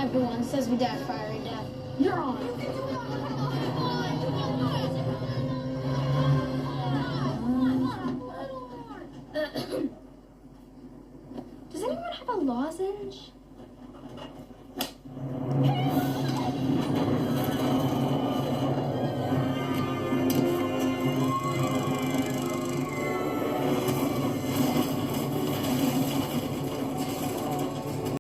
Everyone says we die fiery death. You're on. Does anyone have a lozenge?